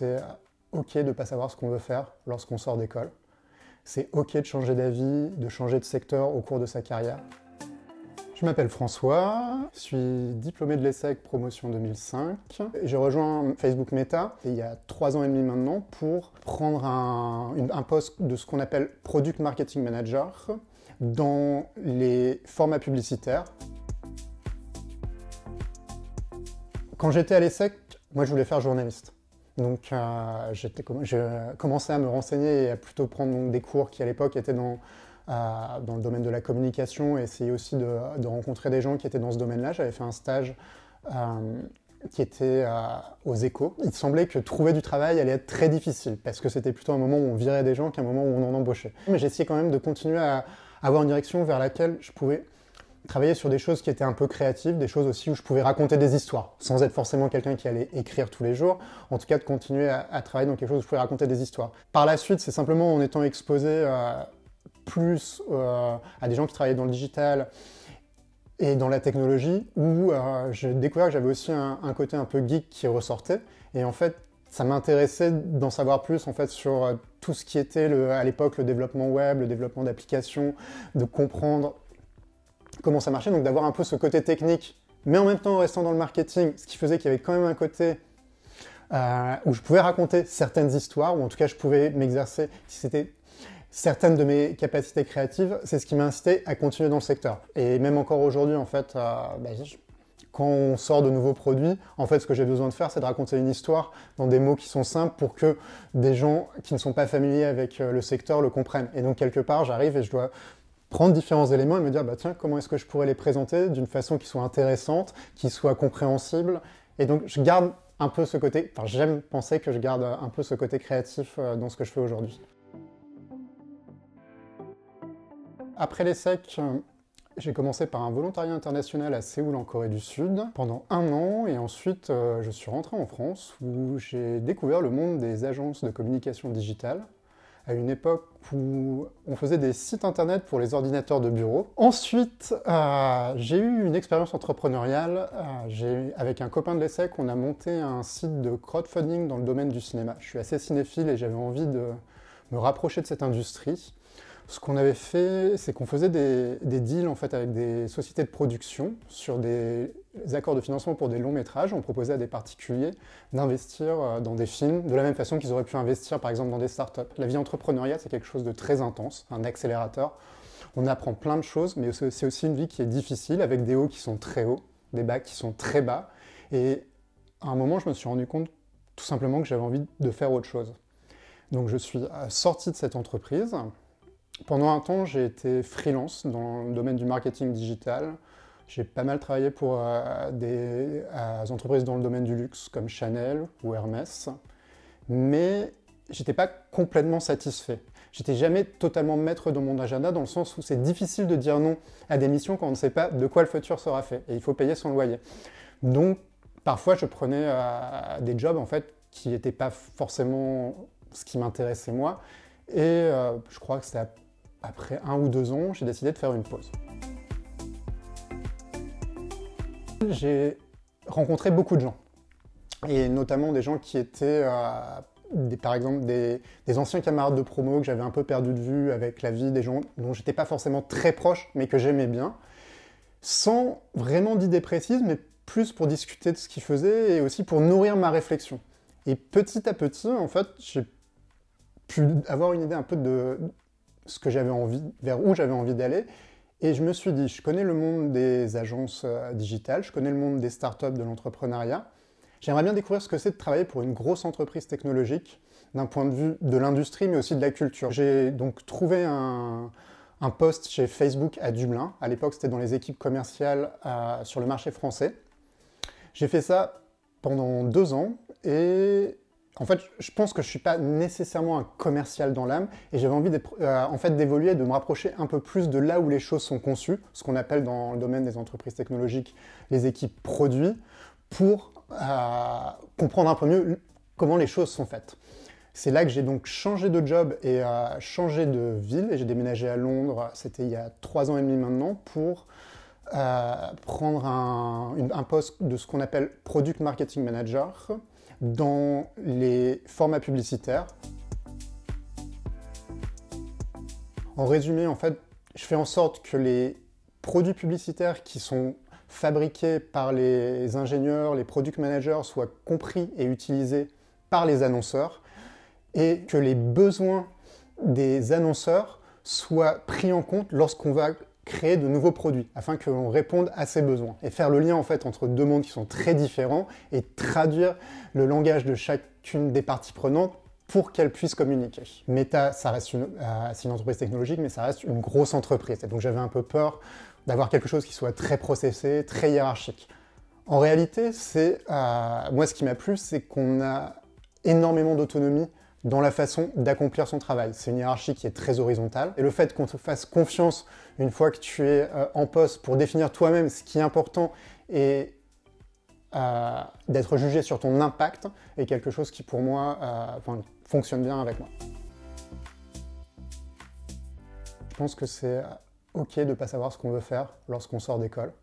c'est OK de ne pas savoir ce qu'on veut faire lorsqu'on sort d'école. C'est OK de changer d'avis, de changer de secteur au cours de sa carrière. Je m'appelle François, je suis diplômé de l'ESSEC promotion 2005. J'ai rejoint Facebook Meta il y a 3 ans et demi maintenant pour prendre un poste de ce qu'on appelle Product Marketing Manager dans les formats publicitaires. Quand j'étais à l'ESSEC, moi je voulais faire journaliste. Donc j'ai commencé à me renseigner et à plutôt prendre des cours qui à l'époque étaient dans le domaine de la communication et essayer aussi de rencontrer des gens qui étaient dans ce domaine-là. J'avais fait un stage qui était aux Échos. Il semblait que trouver du travail allait être très difficile parce que c'était plutôt un moment où on virait des gens qu'un moment où on en embauchait. Mais j'essayais quand même de continuer à avoir une direction vers laquelle je pouvais travailler sur des choses qui étaient un peu créatives, des choses aussi où je pouvais raconter des histoires, sans être forcément quelqu'un qui allait écrire tous les jours, en tout cas de continuer à travailler dans quelque chose où je pouvais raconter des histoires. Par la suite, c'est simplement en étant exposé plus à des gens qui travaillaient dans le digital et dans la technologie, où j'ai découvert que j'avais aussi un côté un peu geek qui ressortait, et en fait, ça m'intéressait d'en savoir plus en fait sur tout ce qui était à l'époque le développement web, le développement d'applications, de comprendre comment ça marchait, donc d'avoir un peu ce côté technique, mais en même temps en restant dans le marketing, ce qui faisait qu'il y avait quand même un côté où je pouvais raconter certaines histoires, ou en tout cas je pouvais m'exercer, si c'était certaines de mes capacités créatives, c'est ce qui m'a incité à continuer dans le secteur. Et même encore aujourd'hui, en fait, quand on sort de nouveaux produits, en fait, ce que j'ai besoin de faire, c'est de raconter une histoire dans des mots qui sont simples pour que des gens qui ne sont pas familiers avec le secteur le comprennent. Et donc, quelque part, j'arrive et je dois prendre différents éléments et me dire, tiens, comment est-ce que je pourrais les présenter d'une façon qui soit intéressante, qui soit compréhensible. Et donc, je garde un peu ce côté, j'aime penser que je garde un peu ce côté créatif dans ce que je fais aujourd'hui. Après l'ESSEC, j'ai commencé par un volontariat international à Séoul en Corée du Sud pendant 1 an et ensuite je suis rentré en France où j'ai découvert le monde des agences de communication digitale à une époque où on faisait des sites internet pour les ordinateurs de bureau. Ensuite, j'ai eu une expérience entrepreneuriale. Avec un copain de l'ESSEC, on a monté un site de crowdfunding dans le domaine du cinéma. Je suis assez cinéphile et j'avais envie de me rapprocher de cette industrie. Ce qu'on avait fait, c'est qu'on faisait des deals en fait, avec des sociétés de production sur des accords de financement pour des longs métrages. On proposait à des particuliers d'investir dans des films de la même façon qu'ils auraient pu investir par exemple dans des startups. La vie entrepreneuriale, c'est quelque chose de très intense, un accélérateur. On apprend plein de choses, mais c'est aussi une vie qui est difficile, avec des hauts qui sont très hauts, des bas qui sont très bas. Et à un moment, je me suis rendu compte tout simplement que j'avais envie de faire autre chose. Donc je suis sorti de cette entreprise. Pendant un temps, j'ai été freelance dans le domaine du marketing digital. J'ai pas mal travaillé pour des entreprises dans le domaine du luxe comme Chanel ou Hermès, mais j'étais pas complètement satisfait. J'étais jamais totalement maître de mon agenda dans le sens où c'est difficile de dire non à des missions quand on ne sait pas de quoi le futur sera fait et il faut payer son loyer. Donc parfois je prenais des jobs en fait qui n'étaient pas forcément ce qui m'intéressait moi et je crois que c'était après 1 ou 2 ans, j'ai décidé de faire une pause. J'ai rencontré beaucoup de gens, et notamment des gens qui étaient, par exemple, des anciens camarades de promo que j'avais un peu perdu de vue avec la vie, des gens dont j'étais pas forcément très proche, mais que j'aimais bien, sans vraiment d'idées précises, mais plus pour discuter de ce qu'ils faisaient et aussi pour nourrir ma réflexion. Et petit à petit, en fait, j'ai pu avoir une idée un peu de ce que j'avais envie, vers où j'avais envie d'aller. Et je me suis dit, je connais le monde des agences digitales, je connais le monde des startups, de l'entrepreneuriat. J'aimerais bien découvrir ce que c'est de travailler pour une grosse entreprise technologique, d'un point de vue de l'industrie, mais aussi de la culture. J'ai donc trouvé un poste chez Facebook à Dublin. À l'époque, c'était dans les équipes commerciales sur le marché français. J'ai fait ça pendant 2 ans et en fait, je pense que je ne suis pas nécessairement un commercial dans l'âme et j'avais envie d'évoluer, de me rapprocher un peu plus de là où les choses sont conçues, ce qu'on appelle dans le domaine des entreprises technologiques les équipes produits, pour comprendre un peu mieux comment les choses sont faites. C'est là que j'ai donc changé de job et changé de ville et j'ai déménagé à Londres, c'était il y a 3 ans et demi maintenant, pour prendre un poste de ce qu'on appelle Product Marketing Manager dans les formats publicitaires. En résumé, en fait, je fais en sorte que les produits publicitaires qui sont fabriqués par les ingénieurs, les product managers soient compris et utilisés par les annonceurs et que les besoins des annonceurs soient pris en compte lorsqu'on va créer de nouveaux produits afin que l'on réponde à ces besoins et faire le lien en fait entre deux mondes qui sont très différents et traduire le langage de chacune des parties prenantes pour qu'elles puissent communiquer. Meta, ça reste c'est une entreprise technologique, mais ça reste une grosse entreprise. Et donc j'avais un peu peur d'avoir quelque chose qui soit très processé, très hiérarchique. En réalité, moi ce qui m'a plu, c'est qu'on a énormément d'autonomie dans la façon d'accomplir son travail. C'est une hiérarchie qui est très horizontale. Et le fait qu'on te fasse confiance une fois que tu es en poste pour définir toi-même ce qui est important et d'être jugé sur ton impact est quelque chose qui, pour moi, fonctionne bien avec moi. Je pense que c'est OK de ne pas savoir ce qu'on veut faire lorsqu'on sort d'école.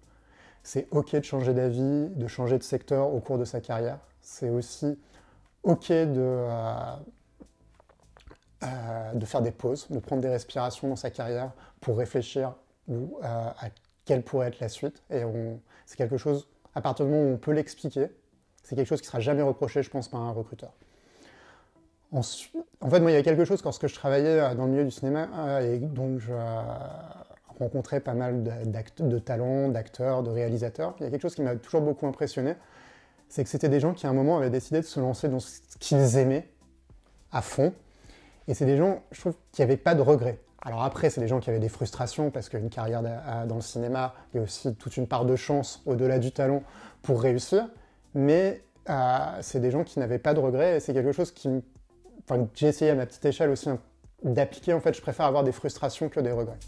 C'est OK de changer d'avis, de changer de secteur au cours de sa carrière. C'est aussi OK de faire des pauses, de prendre des respirations dans sa carrière pour réfléchir à quelle pourrait être la suite. Et c'est quelque chose, à partir du moment où on peut l'expliquer, c'est quelque chose qui ne sera jamais reproché, je pense, par un recruteur. Ensuite, en fait, moi, il y a quelque chose, lorsque je travaillais dans le milieu du cinéma, et donc je rencontrais pas mal de talents, d'acteurs, de réalisateurs, il y a quelque chose qui m'a toujours beaucoup impressionné, c'est que c'était des gens qui, à un moment, avaient décidé de se lancer dans ce qu'ils aimaient à fond. Et c'est des gens, je trouve, qui n'avaient pas de regrets. Alors après, c'est des gens qui avaient des frustrations, parce qu'une carrière dans le cinéma, il y a aussi toute une part de chance au-delà du talent pour réussir. Mais c'est des gens qui n'avaient pas de regrets, et c'est quelque chose que j'ai essayé à ma petite échelle aussi d'appliquer. En fait, je préfère avoir des frustrations que des regrets.